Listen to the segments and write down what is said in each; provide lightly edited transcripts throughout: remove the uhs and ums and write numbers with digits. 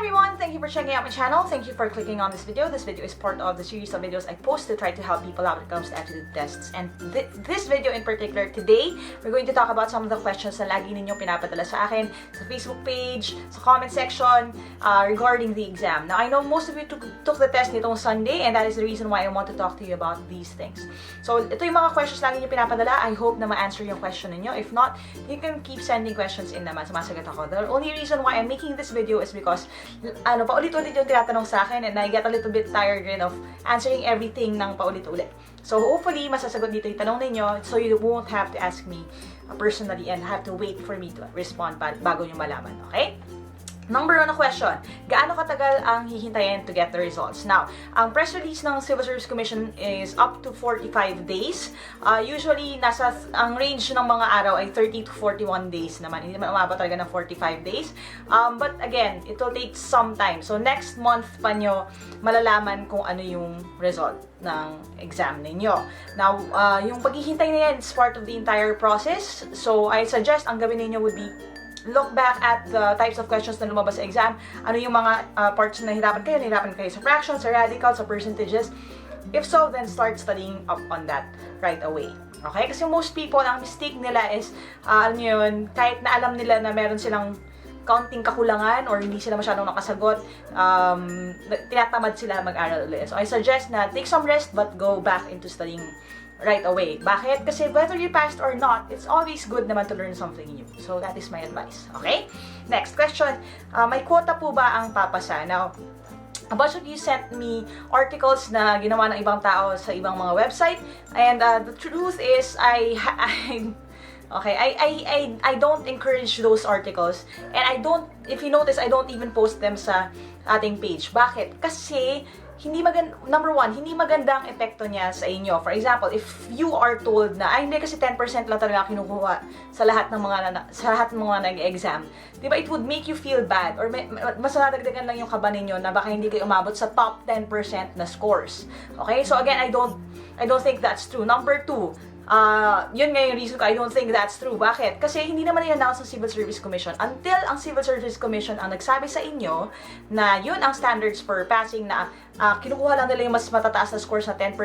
everyone! Thank you for checking out my channel. Thank you for clicking on this video. This video is part of the series of videos I post to try to help people out when it comes to aptitude tests. And this video in particular, today, we're going to talk about some of the questions na lagi ninyong pinapadala sa akin sa Facebook page, sa comment section, regarding the exam. Now, I know most of you took the test nitong Sunday, and that is the reason why I want to talk to you about these things. So, ito yung mga questions lagi niyo pinapadala. I hope na ma-answer yung question ninyo. If not, you can keep sending questions in naman. Sumasagot ako. The only reason why I'm making this video is because paulit-ulit yung tinatanong sa akin, and I get a little bit tired rin of answering everything ng paulit-ulit. So hopefully, masasagot dito yung tanong ninyo, so you won't have to ask me personally and have to wait for me to respond bago nyo malaman, okay? Number 1 na question, gaano katagal ang hihintayin to get the results? Now, ang press release ng Civil Service Commission is up to 45 days. Usually, ang range ng mga araw ay 30 to 41 days naman. Hindi naman umabot talaga ng 45 days. But again, it will take some time. So, next month pa nyo malalaman kung ano yung result ng exam ninyo. Now, yung paghihintay na yan is part of the entire process. So, I suggest ang gawin ninyo would be look back at the types of questions na lumabas sa exam. Ano yung mga parts na nahirapan kayo sa fractions, sa radicals, sa percentages. If so, then start studying up on that right away. Okay? Kasi most people, ang mistake nila is, yun, kahit na alam nila na meron silang counting kakulangan or hindi sila masyadong nakasagot, tinatamad sila mag-aral ulit. So, I suggest na take some rest but go back into studying right away. Bakit? Kasi whether you passed or not, it's always good naman to learn something new. So, that is my advice. Okay? Next question. May quota po ba ang papasa? Now, a bunch of you sent me articles na ginawa ng ibang tao sa ibang mga website. And the truth is, I don't encourage those articles. And I don't, if you notice, I don't even post them sa ating page. Bakit? Kasi, number 1, hindi magandang epekto niya sa inyo. For example, if you are told na, hindi kasi 10% lang talaga kinukuha sa lahat ng mga nag-exam. Diba, it would make you feel bad or mas nadagdagan lang yung kaba ninyo na baka hindi kayo umabot sa top 10% na scores. Okay? So again, I don't think that's true. Number 2, yun nga yung reason ko I don't think that's true. Bakit? Kasi hindi naman i-announce ng Civil Service Commission until ang Civil Service Commission ang nagsabi sa inyo na yun ang standards for passing, na kinukuha lang nila yung mas matataas na scores na 10%,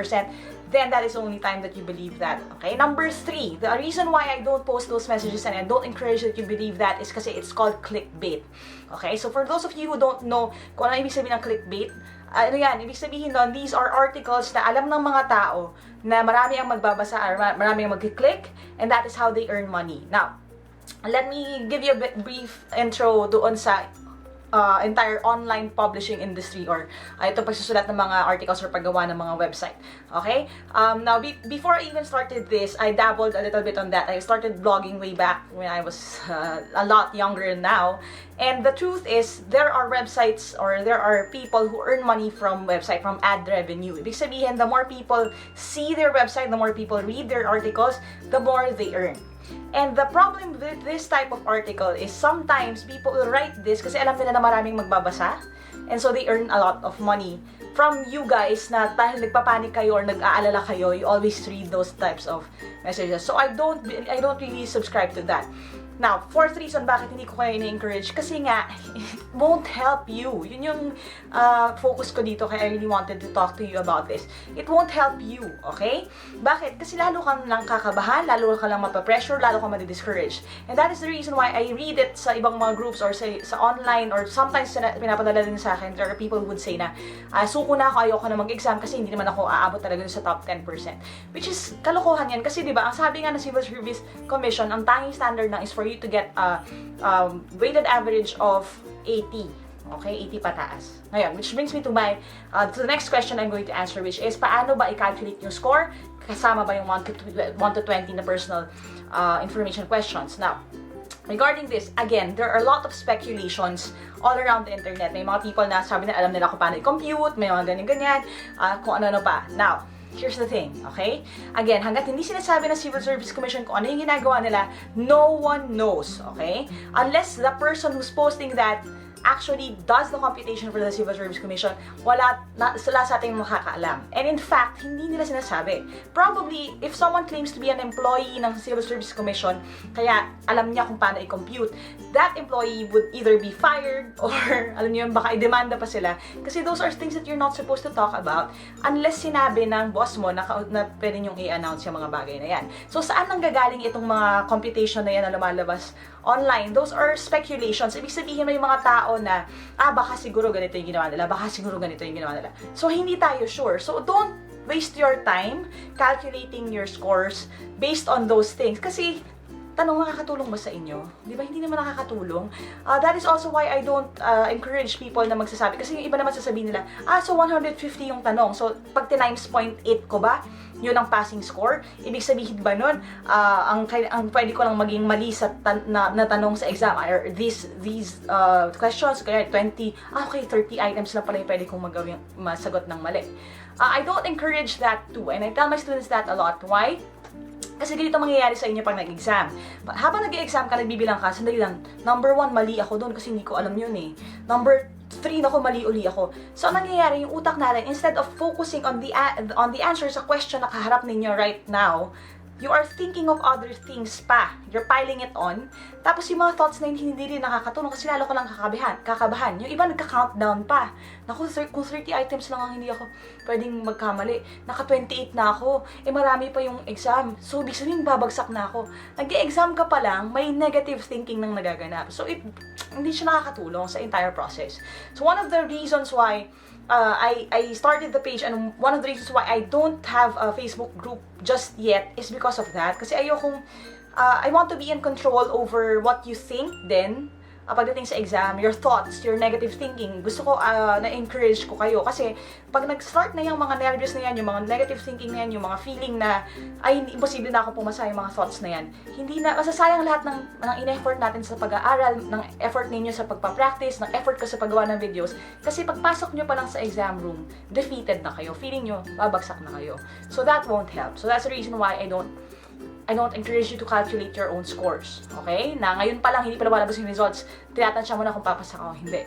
then that is the only time that you believe that. Okay? Number 3, the reason why I don't post those messages and I don't encourage that you believe that is kasi it's called clickbait. Okay? So for those of you who don't know kung ano ibig sabihin ng clickbait, ano yan, ibig sabihin nun, these are articles na alam ng mga tao na marami ang magbabasa or marami ang mag-click, and that is how they earn money. Now, let me give you a brief intro doon sa entire online publishing industry or ito pagsusulat ng mga articles or paggawa ng mga website. Okay? Now, before I even started this, I dabbled a little bit on that. I started blogging way back when I was a lot younger now. And the truth is, there are websites or there are people who earn money from website, from ad revenue. Ibig sabihin, the more people see their website, the more people read their articles, the more they earn. And the problem with this type of article is sometimes people will write this kasi alam nila na maraming magbabasa, and so they earn a lot of money from you guys na dahil nagpapanik kayo or nag-aalala kayo, you always read those types of messages. So I don't really subscribe to that. Now, fourth reason bakit hindi ko kayo ini-encourage, kasi nga, it won't help you. Yun yung focus ko dito, kaya I really wanted to talk to you about this. It won't help you, okay? Bakit? Kasi lalo kang lang kakabahan, lalo ka lang mapapressure, lalo kang madi-discourage. And that is the reason why I read it sa ibang mga groups or sa online, or sometimes pinapadala din sa akin, there are people who would say na, suko na ako, ayoko na mag-exam kasi hindi naman ako aabot talaga sa top 10%. Which is, kalokohan yan. Kasi diba, ang sabi nga ng Civil Service Commission, ang tanging standard lang is for you to get a weighted average of 80. Okay, 80 pataas. Ngayon, which brings me to the next question I'm going to answer, which is, paano ba i-calculate yung score? Kasama ba yung 1 to 20 na personal information questions? Now, regarding this, again, there are a lot of speculations all around the internet. May mga people na sabi na alam nila kung paano i-compute, may mga ganyan-ganyan, kung ano-ano pa. Now, here's the thing, okay? Again, hanggat hindi sinasabi ng Civil Service Commission kung ano yung ginagawa nila, no one knows, okay? Unless the person who's posting that actually does the computation for the Civil Service Commission, wala sa ating makakaalam. And in fact, hindi nila sinasabi. Probably, if someone claims to be an employee ng Civil Service Commission, kaya alam niya kung paano i-compute, that employee would either be fired or, alam niyo, baka i-demanda pa sila. Kasi those are things that you're not supposed to talk about unless sinabi ng boss mo na pwede niyong i-announce yung mga bagay na yan. So, saan nanggagaling itong mga computation na yan na lumalabas online? Those are speculations. Ibig sabihin, may mga tao na, baka siguro ganito yung ginawa nila, baka siguro ganito yung ginawa nila. So, hindi tayo sure. So, don't waste your time calculating your scores based on those things. Kasi, tanong, nakakatulong ba sa inyo? Di ba? Hindi naman nakakatulong. That is also why I don't encourage people na magsasabi. Kasi yung iba naman sasabihin nila, so 150 yung tanong. So, pag times 0.8 ko ba, yun ang passing score? Ibig sabihin ba nun, ang pwede ko lang maging mali sa na tanong sa exam, or these questions, kaya 20, okay, 30 items lang pala yung pwede kong masagot ng mali. I don't encourage that too, and I tell my students that a lot. Why? Kasi ganito mangyayari sa inyo pag nag-exam. Habang nag-exam ka, nagbibilang ka, sandali lang, number 1, mali ako doon kasi hindi ko alam yun eh. Number 3, nako, mali uli ako. So, ang nangyayari, yung utak natin, instead of focusing on the answer sa question na kaharap ninyo right now, you are thinking of other things pa. You're piling it on. Tapos yung mga thoughts na hindi rin nakakatulong kasi lalo ka lang kakabahan. Yung iba nagka-countdown pa. Naku, kung 30 items lang ang hindi ako pwedeng magkamali. Naka-28 na ako. Marami pa yung exam. So, ibig sabihin, babagsak na ako. Nag-exam ka pa lang, may negative thinking nang nagaganap. So, hindi siya nakakatulong sa entire process. So, one of the reasons why I started the page, and one of the reasons why I don't have a Facebook group just yet is because of that. Kasi ayokong, I want to be in control over what you think then, pagdating sa exam, your thoughts, your negative thinking. Gusto ko, na-encourage ko kayo. Kasi, pag nag-start na yung mga nervous na yan, yung mga negative thinking na yan, yung mga feeling na, imposible na ako pumasa yung mga thoughts na yan, hindi na, masasayang lahat ng in-effort natin sa pag-aaral, ng effort ninyo sa pagpa-practice, ng effort ko sa paggawa ng videos. Kasi, pagpasok nyo pa lang sa exam room, defeated na kayo. Feeling nyo, babagsak na kayo. So, that won't help. So, that's the reason why I don't encourage you to calculate your own scores. Okay? Na ngayon pa lang, hindi pa lumalabas yung results, tinatansya mo na kung papasa ka o hindi.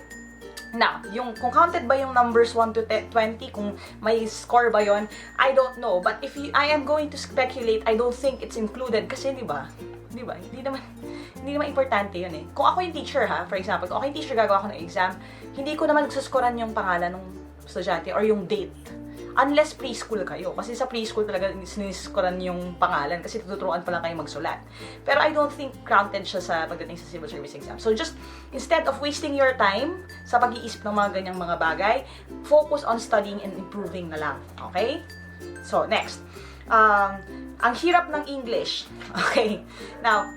Now, kung counted ba yung numbers 1 to 20, kung may score ba yon, I don't know. But if I am going to speculate, I don't think it's included. Kasi, di ba? Hindi naman importante yun eh. Kung ako yung teacher for example, kung ako yung teacher, gagawa ko ng exam, hindi ko naman nagsuskoran yung pangalan ng estudyante or yung date. Unless preschool kayo. Kasi sa preschool talaga siniskoran yung pangalan kasi tuturuan pa lang kayo magsulat. Pero I don't think counted siya sa pagdating sa civil service exam. So just, instead of wasting your time sa pag-iisip ng mga ganyang mga bagay, focus on studying and improving na lang. Okay? So, next. Ang hirap ng English. Okay. Now,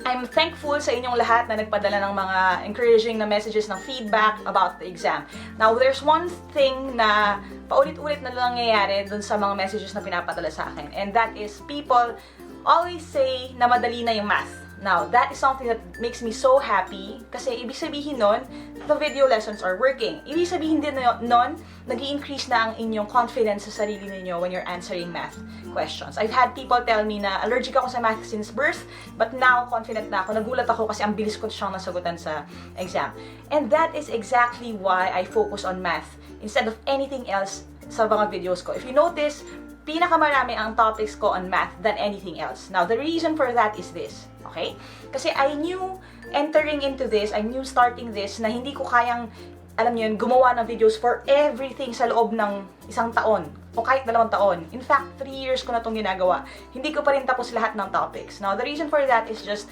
I'm thankful sa inyong lahat na nagpadala ng mga encouraging na messages ng feedback about the exam. Now, there's one thing na paulit-ulit na lang nangyayari dun sa mga messages na pinapadala sa akin. And that is, people always say na madali na yung math. Now, that is something that makes me so happy kasi ibig sabihin nun, the video lessons are working. Ibig sabihin din nun, nag-i-increase na ang inyong confidence sa sarili ninyo when you're answering math questions. I've had people tell me na allergic ako sa math since birth, but now confident na ako. Nagulat ako kasi ang bilis ko siyang nasagutan sa exam. And that is exactly why I focus on math instead of anything else sa mga videos ko. If you notice, pinakamarami ang topics ko on math than anything else. Now, the reason for that is this. Okay? Kasi I knew entering into this, I knew starting this, na hindi ko kayang, alam niyo yun, gumawa ng videos for everything sa loob ng isang taon o kahit 2 taon. In fact, 3 years ko na itong ginagawa. Hindi ko pa rin tapos lahat ng topics. Now, the reason for that is just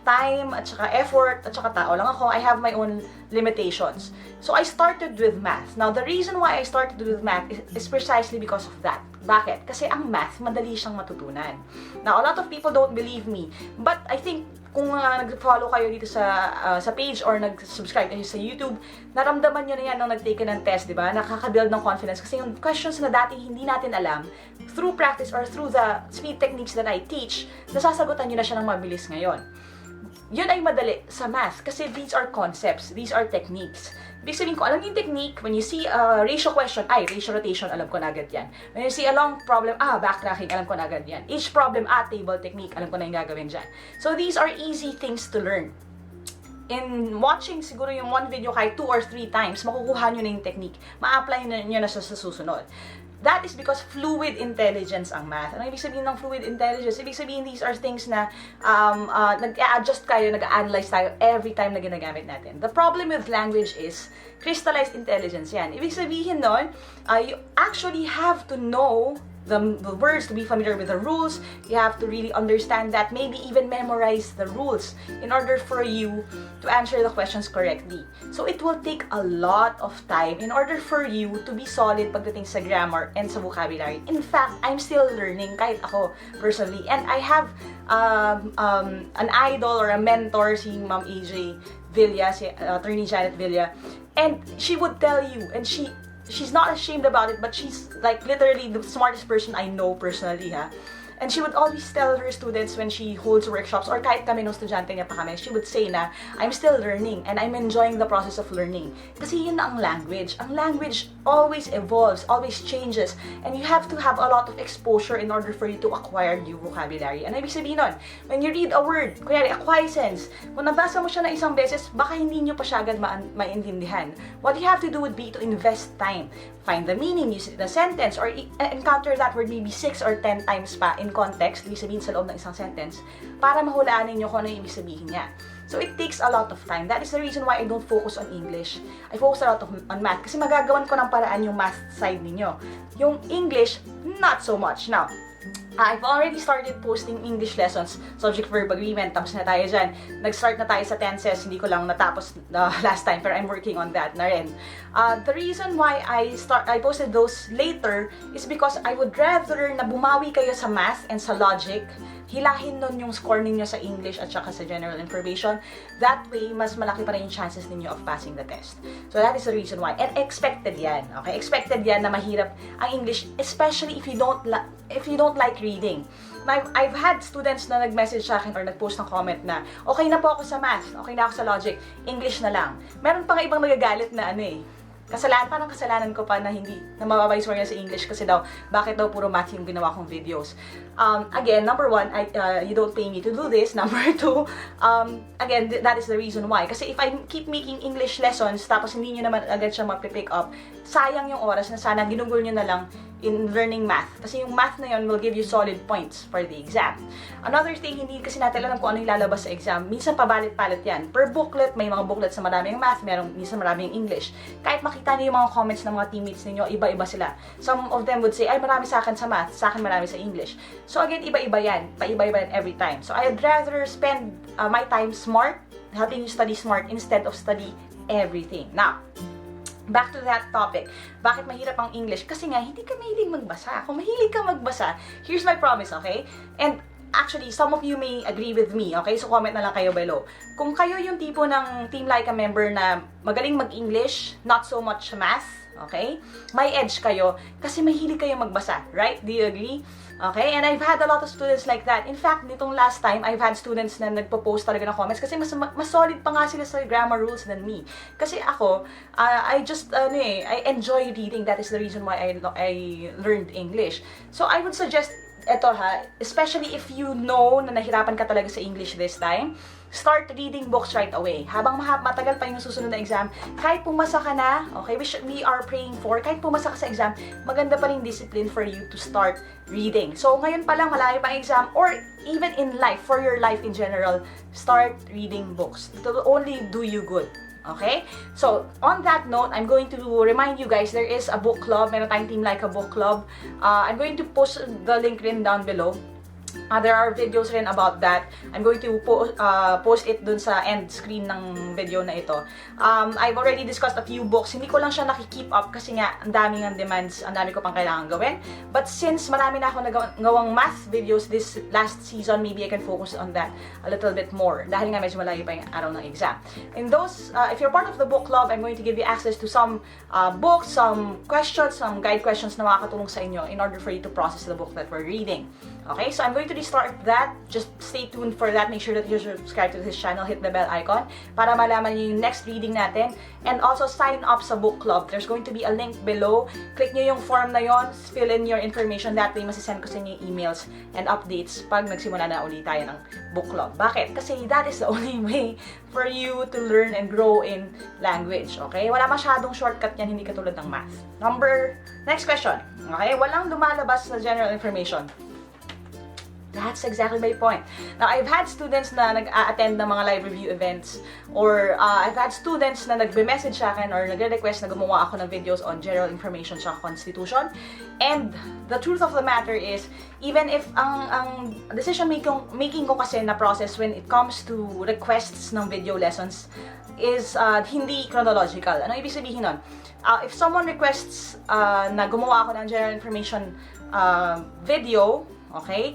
time, at saka effort, at saka tao lang ako. I have my own limitations. So, I started with math. Now, the reason why I started with math is precisely because of that. Bakit? Kasi ang math, madali siyang matutunan. Now, a lot of people don't believe me. But I think, kung nag-follow kayo dito sa page or nag-subscribe kayo sa YouTube, naramdaman nyo na yan nung nag-take ng test, di ba? Nakaka-build ng confidence. Kasi yung questions na dati hindi natin alam, through practice or through the speed techniques that I teach, nasasagutan nyo na siya ng mabilis ngayon. Yun ay madali sa math kasi these are concepts, these are techniques. Ibig sabihin ko, alam yung technique, when you see a ratio question, ratio rotation, alam ko na agad yan. When you see a long problem, backtracking, alam ko na agad yan. Each problem, table technique, alam ko na yung gagawin dyan. So these are easy things to learn. in watching siguro yung one video kahit 2 or 3 times, makukuha nyo na yung technique. Ma-apply nyo na siya sa susunod. That is because fluid intelligence ang math. Ano ibig sabihin ng fluid intelligence? Ibig sabihin, these are things na nag-a-adjust kayo, nag-a-analyze tayo every time na ginagamit natin. The problem with language is crystallized intelligence yan. Ibig sabihin nun, you actually have to know the words, to be familiar with the rules. You have to really understand that, maybe even memorize the rules in order for you to answer the questions correctly. So it will take a lot of time in order for you to be solid pagdating sa grammar and sa vocabulary. In fact, I'm still learning, kahit ako personally. And I have an idol or a mentor, si Ma'am AJ Villa, si Attorney Janet Villa, and she would tell you, and she's not ashamed about it, but she's like literally the smartest person I know personally, ha. And she would always tell her students when she holds workshops, or kahit kami nung estudyante niya pa kami, she would say na, I'm still learning and I'm enjoying the process of learning. Kasi yun na ang language. Ang language always evolves, always changes, and you have to have a lot of exposure in order for you to acquire new vocabulary. Ano ibig sabihin nun? When you read a word, kunyari, acquiescence, kung nabasa mo siya na isang beses, baka hindi nyo pa siya agad maintindihan. What you have to do would be to invest time. Find the meaning, use the sentence, or encounter that word maybe 6 or 10 times pa in context, ibig sabihin sa loob ng isang sentence, para mahulaan ninyo kung ano yung ibig sabihin niya. So it takes a lot of time. That is the reason why I don't focus on English. I focus a lot on math, kasi magagawan ko ng paraan yung math side ninyo. Yung English, not so much. Now, I've already started posting English lessons, subject-verb agreement, tapos na tayo dyan. Nag-start na tayo sa tenses, hindi ko lang natapos last time, pero I'm working on that na rin. The reason why I posted those later is because I would rather na bumawi kayo sa math and sa logic, hilahin nun yung score ninyo sa English at saka sa general information. That way, mas malaki pa rin yung chances ninyo of passing the test. So that is the reason why. And expected yan, okay? Expected yan na mahirap ang English, especially if you don't like reading. I've had students na nag-message sa akin or nag-post ng comment na, okay na po ako sa math, okay na ako sa logic, English na lang. Meron pa nga ibang nagagalit na parang kasalanan ko pa na mababa yung score niya sa English kasi daw, bakit daw puro math yung ginawa kong videos. Again, number 1, you don't pay me to do this. Number 2, again, that is the reason why. Kasi if I keep making English lessons, tapos hindi nyo naman agad siya mag-pick up, sayang yung oras na sana ginugol nyo na lang in learning math. Kasi yung math na yun will give you solid points for the exam. Another thing, hindi kasi natin alam kung ano yung lalabas sa exam. Minsan pabalit-palit yan. Per booklet, may mga booklets na maraming math, minsan maraming English. Kahit makita niyo yung mga comments ng mga teammates ninyo, iba-iba sila. Some of them would say, ay marami sa akin sa math, sa akin marami sa English. So again, iba-iba yan. Paiba-iba yan every time. So I'd rather spend my time smart, helping you study smart instead of study everything. Now, back to that topic. Bakit mahirap ang English? Kasi nga, hindi ka mahilig magbasa. Kung mahilig ka magbasa, here's my promise, okay? And actually, some of you may agree with me, okay? So comment na lang kayo below. Kung kayo yung tipo ng Team Lyqa member na magaling mag-English, not so much math, okay? May edge kayo kasi mahilig kayo magbasa, right? Do you agree? Okay? And I've had a lot of students like that. In fact, nitong last time, I've had students na nagpo-post talaga ng comments kasi mas solid pa nga sila sa grammar rules than me. Kasi ako, I enjoy reading. That is the reason why I learned English. So I would suggest, eto ha, especially if you know na nahirapan ka talaga sa English this time, start reading books right away. Habang matagal pa yung susunod na exam, kahit pumasa ka na, okay, which we are praying for, kahit pumasa ka sa exam, maganda pa rin discipline for you to start reading. So, ngayon pa lang, malayo pa ang exam, or even in life, for your life in general, start reading books. It will only do you good. Okay? So, on that note, I'm going to remind you guys, there is a book club. Meron tayong Team Lyqa book club. I'm going to post the link rin down below. There are videos rin about that. I'm going to post it dun sa end screen ng video na ito. I've already discussed a few books. Hindi ko lang siya nakikeep up kasi nga ang dami ng demands, ang dami ko pang kailangan gawin. But since marami na ako nagawang math videos this last season, maybe I can focus on that a little bit more. Dahil nga medyo malayo pa yung araw ng exam. In those, if you're part of the book club, I'm going to give you access to some books, some questions, some guide questions na makakatulong sa inyo in order for you to process the book that we're reading. Okay, so I'm going to restart that. Just stay tuned for that. Make sure that you're subscribed to this channel. Hit the bell icon para malaman niyo yung next reading natin. And also, sign up sa book club. There's going to be a link below. Click nyo yung form na yon, fill in your information. That way, masisend ko sa inyo yung emails and updates pag nagsimula na ulit tayo ng book club. Bakit? Kasi that is the only way for you to learn and grow in language. Okay? Wala masyadong shortcut yan, hindi katulad ng math. Next question. Okay? Walang lumalabas na general information. That's exactly my point. Now, I've had students na nag-a-attend ng mga live review events, or I've had students na nagbe-message sa akin or nagre-request na gumawa ako ng videos on general information sa Constitution. And the truth of the matter is, even if ang decision making ko kasi na process when it comes to requests ng video lessons is hindi chronological. Ano ibig sabihin nun? If someone requests na gumawa ako ng general information video, okay?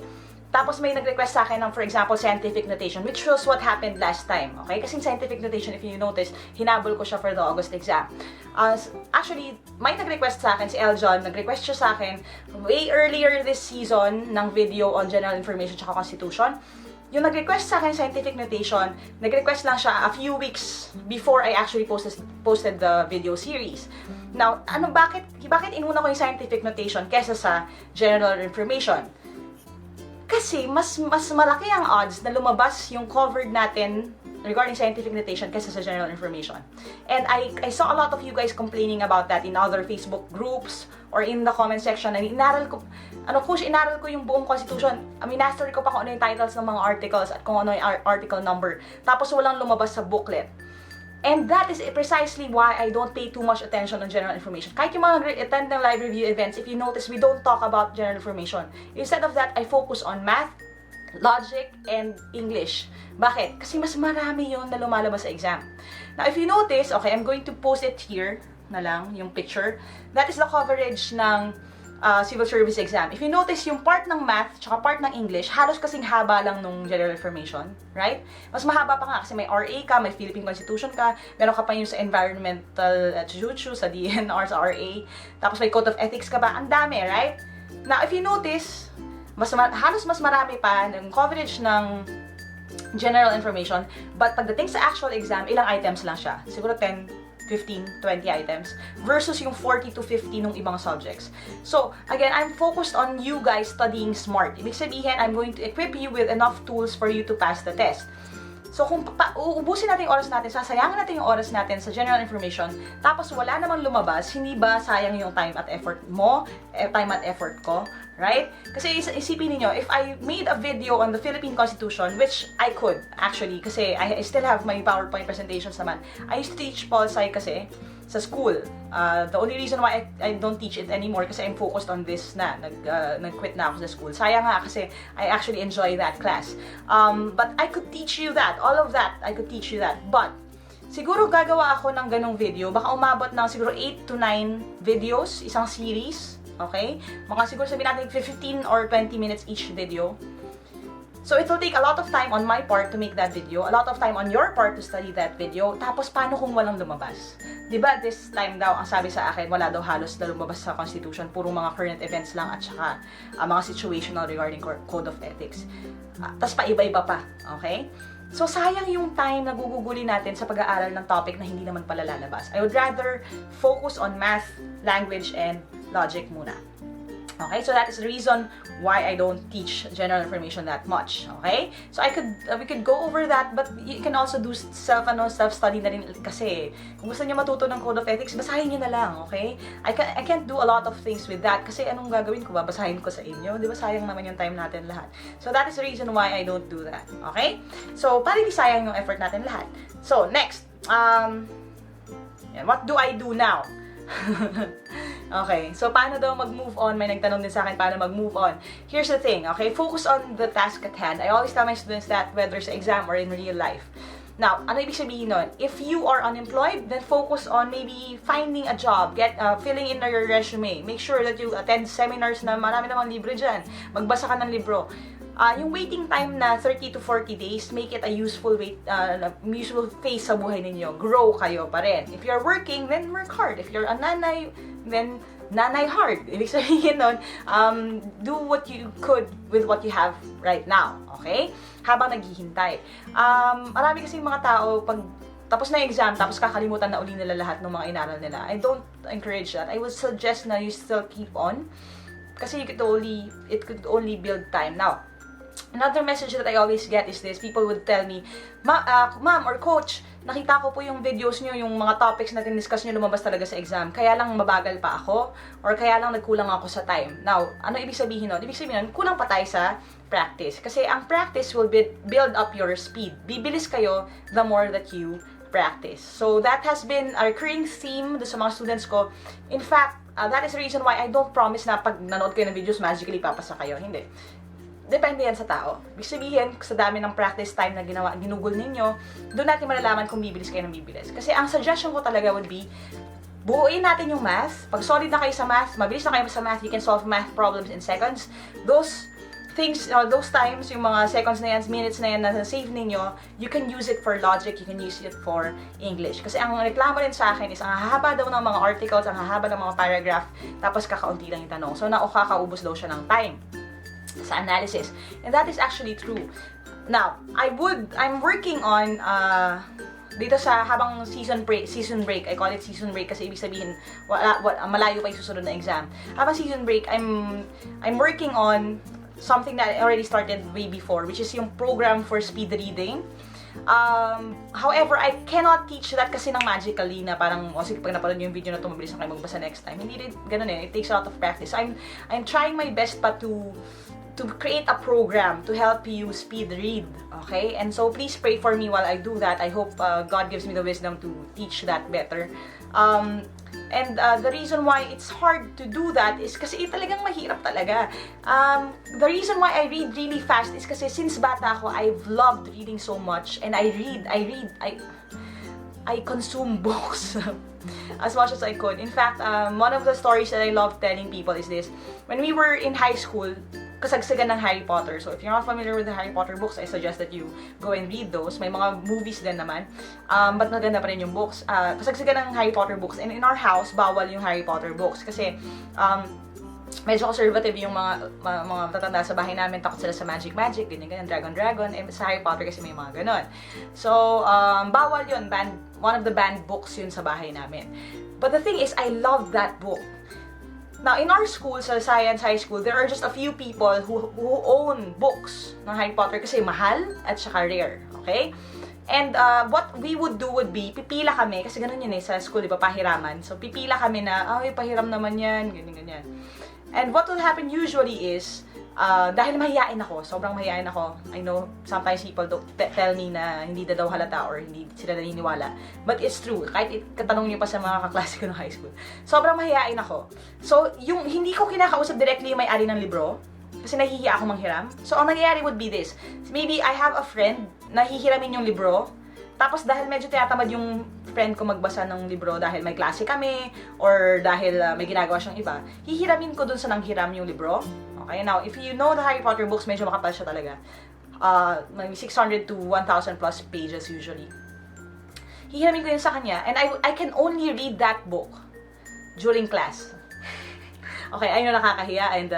Tapos may nag-request sa akin ng, for example, scientific notation, which was what happened last time, okay? Kasi scientific notation, if you notice, hinabol ko siya for the August exam. Actually, may nag-request sa akin, si Eljon, nag-request siya sa akin way earlier this season ng video on general information tsaka Constitution. Yung nag-request sa akin scientific notation, nag-request lang siya a few weeks before I actually posted the video series. Now, bakit inuna ko yung scientific notation kesa sa general information? Kasi mas malaki ang odds na lumabas yung covered natin regarding scientific notation kaysa sa general information. And I saw a lot of you guys complaining about that in other Facebook groups or in the comment section. And inaral ko yung buong Constitution. Mastery ko pa kung ano yung titles ng mga articles at kung ano yung article number. Tapos walang lumabas sa booklet. And that is precisely why I don't pay too much attention on general information. Kahit yung mga attend ng live review events, if you notice, we don't talk about general information. Instead of that, I focus on math, logic, and English. Bakit? Kasi mas marami yun na lumalabas sa exam. Now, if you notice, okay, I'm going to post it here na lang, yung picture. That is the coverage ng civil service exam. If you notice, yung part ng math tsaka part ng English, halos kasing haba lang nung general information, right? Mas mahaba pa nga kasi may RA ka, may Philippine Constitution ka, meron ka pa yung sa environmental chuchu, sa DNR, sa RA, tapos may Code of Ethics ka ba, ang dami, right? Now, if you notice, halos mas marami pa ng coverage ng general information, but pagdating sa actual exam, ilang items lang siya. Siguro 10, 15, 20 items versus yung 40 to 50 nung ibang subjects. So, again, I'm focused on you guys studying smart. Ibig sabihin, I'm going to equip you with enough tools for you to pass the test. So, kung uubusin natin yung oras natin, sasayangan natin yung oras natin sa general information, tapos wala namang lumabas, hindi ba sayang yung time at effort mo, time at effort ko, right? Kasi isipin niyo, if I made a video on the Philippine Constitution, which I could, actually, kasi I still have my PowerPoint presentations naman. I used to teach Pol Sci kasi sa school. The only reason why I don't teach it anymore kasi I'm focused on this na. Nag-quit na ako sa school. Sayang nga kasi I actually enjoy that class. But I could teach you that. All of that, I could teach you that. But, siguro gagawa ako ng ganong video. Baka umabot ng siguro 8 to 9 videos, isang series. Okay? Mga siguro sabihin natin 15 or 20 minutes each video. So, it will take a lot of time on my part to make that video, a lot of time on your part to study that video, tapos paano kung walang lumabas? Diba, this time daw, ang sabi sa akin, wala daw halos na lumabas sa Constitution, puro mga current events lang at saka mga situational regarding Code of Ethics. Tapos pa-iba-iba pa, okay? So, sayang yung time na guguguli natin sa pag-aaral ng topic na hindi naman pala lalabas. I would rather focus on math, language, and logic muna. Okay, so that is the reason why I don't teach general information that much. Okay, so we could go over that, but you can also do self-study na rin kasi kung gusto niyo matuto ng Code of Ethics, basahin niyo na lang. Okay, I can't do a lot of things with that kasi anong gagawin ko? Babasahin ko sa inyo, di ba? Sayang naman yung time natin lahat. So that is the reason why I don't do that. Okay, so para di sayang yung effort natin lahat. So next, what do I do now? Okay, so paano daw mag-move on? May nagtanong din sa akin paano mag-move on. Here's the thing, okay? Focus on the task at hand. I always tell my students that whether sa exam or in real life. Now, ano ibig sabihin nun? If you are unemployed, then focus on maybe finding a job, filling in your resume. Make sure that you attend seminars na marami namang libro dyan. Magbasa ka ng libro. Yung waiting time na 30 to 40 days, make it a useful phase sa buhay ninyo. Grow kayo pa rin. If you're working, then work hard. If you're a nanay, then nanay hard. Ibig sabihin nun, do what you could with what you have right now. Okay? Habang naghihintay. Marami kasi mga tao, pag tapos na yung exam, tapos kakalimutan na uli nila lahat ng mga inaral nila. I don't encourage that. I would suggest na you still keep on. Kasi it could only build time. Now, another message that I always get is this. People would tell me, ma'am or coach, nakita ko po yung videos nyo, yung mga topics na discuss nyo lumabas talaga sa exam. Kaya lang mabagal pa ako, or kaya lang nagkulang ako sa time. Now, ano ibig sabihin nun? Ibig sabihin nun, kulang pa tayo sa practice. Kasi ang practice will build up your speed. Bibilis kayo the more that you practice. So, that has been a recurring theme sa mga students ko. In fact, that is the reason why I don't promise na pag nanood kayo ng videos, magically papasa kayo. Hindi. Depende yan sa tao. Ibig sabihin, sa dami ng practice time na ginugol ninyo, doon natin malalaman kung bibilis kayo ng bibilis. Kasi ang suggestion ko talaga would be, buuin natin yung math. Pag solid na kayo sa math, mabilis na kayo sa math, you can solve math problems in seconds. Those things, those times, yung mga seconds na yan, minutes na yan na save ninyo, you can use it for logic, you can use it for English. Kasi ang reklamo rin sa akin is, ang hahaba daw ng mga articles, ang hahaba ng mga paragraph, tapos kakaunti lang yung tanong. So, kakaubos daw siya ng time sa analysis. And that is actually true. Now, I'm working on, dito sa habang season break, I call it season break kasi ibig sabihin, malayo pa yung susunod na exam. Habang season break, I'm working on something that I already started way before, which is yung program for speed reading. However, I cannot teach that kasi ng magically na parang, sige, pag napanood yung video na ito, mabilis na kayo magbasa next time. Hindi rin ganun eh. It takes a lot of practice. So, I'm trying my best pa to create a program to help you speed read. Okay? And so, please pray for me while I do that. I hope God gives me the wisdom to teach that better. And the reason why it's hard to do that is kasi talagang mahirap talaga. The reason why I read really fast is kasi since bata ako, I've loved reading so much. And I consume books as much as I could. In fact, one of the stories that I love telling people is this. When we were in high school, kasagsagan ng Harry Potter. So, if you're not familiar with the Harry Potter books, I suggest that you go and read those. May mga movies din naman. But maganda pa rin yung books. Kasagsagan ng Harry Potter books. And in our house, bawal yung Harry Potter books. Kasi, medyo conservative yung mga tatanda sa bahay namin. Takot sila sa magic, ganyan, dragon. And sa Harry Potter kasi may mga ganon. So, bawal yun. One of the banned books yun sa bahay namin. But the thing is, I love that book. Now, in our school, sa Science High School, there are just a few people who own books ng Harry Potter kasi mahal at saka rare, okay? And what we would do would be, pipila kami, kasi ganun yun eh, sa school, di ba, pahiraman. So, pipila kami na, ay, pahiram naman yan, ganyan. And what will happen usually is, dahil mahihain ako, sobrang mahihain ako. I know sometimes people tell me na hindi daw halata or hindi sila naniniwala. But it's true. Kahit katanong niyo pa sa mga kaklase ko ng high school. Sobrang mahihain ako. So, yung hindi ko kinakausap directly yung may-ari ng libro, kasi nahihiya ako manghiram. So, ang nangyayari would be this. Maybe I have a friend na hihiramin yung libro, tapos dahil medyo tinatamad yung friend ko magbasa ng libro dahil may klase kami or dahil may ginagawa siyang iba, hihiramin ko dun sa nanghiram yung libro. Okay, now, if you know the Harry Potter books, medyo makapal siya talaga. Maybe 600 to 1,000 plus pages usually. Hihiramin ko yun sa kanya, and I can only read that book during class. Okay, I know nakakahiya, and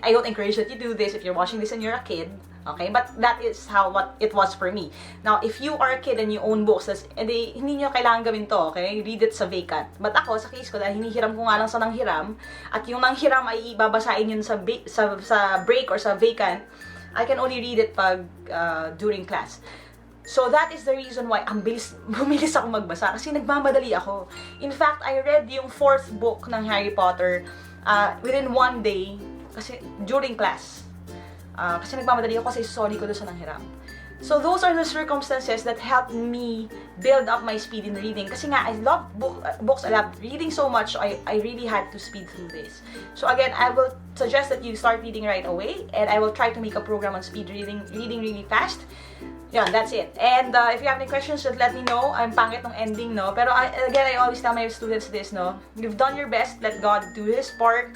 I don't encourage that you do this if you're watching this and you're a kid. Okay, but that is what it was for me. Now, if you are a kid and you own books, hindi nyo kailangan gawin to, okay? Read it sa vacant. But ako, sa case ko, dahil hinihiram ko nga lang sa nanghiram, at yung nanghiram ay ibabasahin yun sa break or sa vacant, I can only read it during class. So, that is the reason why bumilis ako magbasa, kasi nagmamadali ako. In fact, I read yung 4th book ng Harry Potter within one day, kasi during class. Kasi nagmamadali ako kasi sorry ko doon sa nanghiram. So, those are the circumstances that helped me build up my speed in reading. Kasi nga, I love books. I love reading so much, so I really had to speed through this. So, again, I will suggest that you start reading right away. And I will try to make a program on speed reading really fast. Yeah, that's it. And if you have any questions, just let me know. I'm pangit ng ending, no? Pero again, I always tell my students this, no? You've done your best. Let God do His part.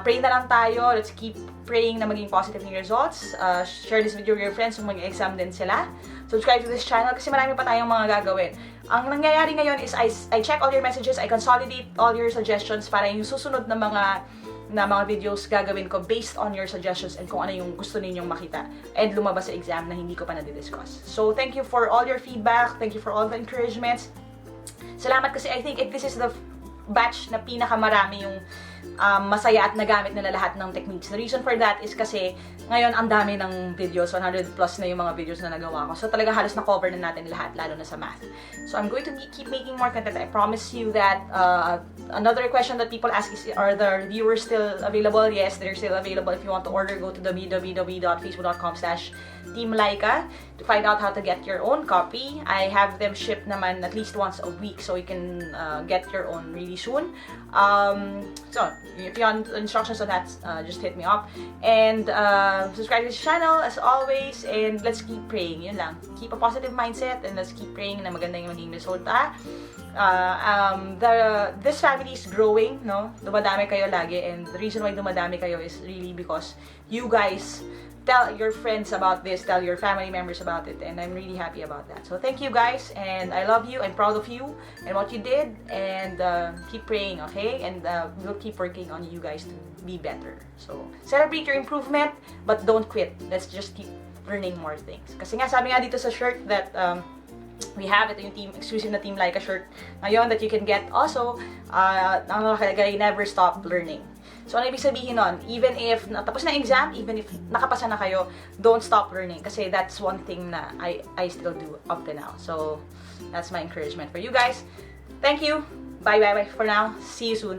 Pray na lang tayo. Let's keep praying na maging positive yung results. Share this video with your friends kung mag-exam din sila. Subscribe to this channel kasi marami pa tayong mga gagawin. Ang nangyayari ngayon is I check all your messages, I consolidate all your suggestions para yung susunod na mga videos gagawin ko based on your suggestions and kung ano yung gusto ninyong makita and lumabas sa exam na hindi ko pa na-discuss. So, thank you for all your feedback. Thank you for all the encouragements. Salamat kasi I think this is the batch na pinakamarami yung masaya at nagamit nila lahat ng techniques. The reason for that is kasi ngayon ang dami ng videos, 100 plus na yung mga videos na nagawa ko. So talaga halos na-cover na natin lahat, lalo na sa math. So I'm going to keep making more content. I promise you that another question that people ask is, are the reviewers still available? Yes, they're still available. If you want to order, go to www.facebook.com/Team Lyqa to find out how to get your own copy. I have them shipped naman at least once a week, so you can get your own really soon. So if you want instructions on that, just hit me up. And subscribe to this channel as always, and let's keep praying. Yun lang. Keep a positive mindset and let's keep praying na maganda yung maging resulta. This family is growing, no? Dumadami kayo lagi, and the reason why dumadami kayo is really because you guys tell your friends about this, tell your family members about it, and I'm really happy about that. So thank you guys, and I love you, I'm proud of you and what you did, and keep praying, okay? And we'll keep working on you guys to be better. So celebrate your improvement, but don't quit. Let's just keep learning more things. Kasi nga sabi nga dito sa shirt that we have, ito yung exclusive na Team Lyqa shirt ngayon that you can get also, ang nakalagay, never stop learning. So, ano ibig sabihin nun? Even if natapos na exam, even if nakapasa na kayo, don't stop learning. Kasi that's one thing na I still do up to now. So, that's my encouragement for you guys. Thank you. Bye for now. See you soon.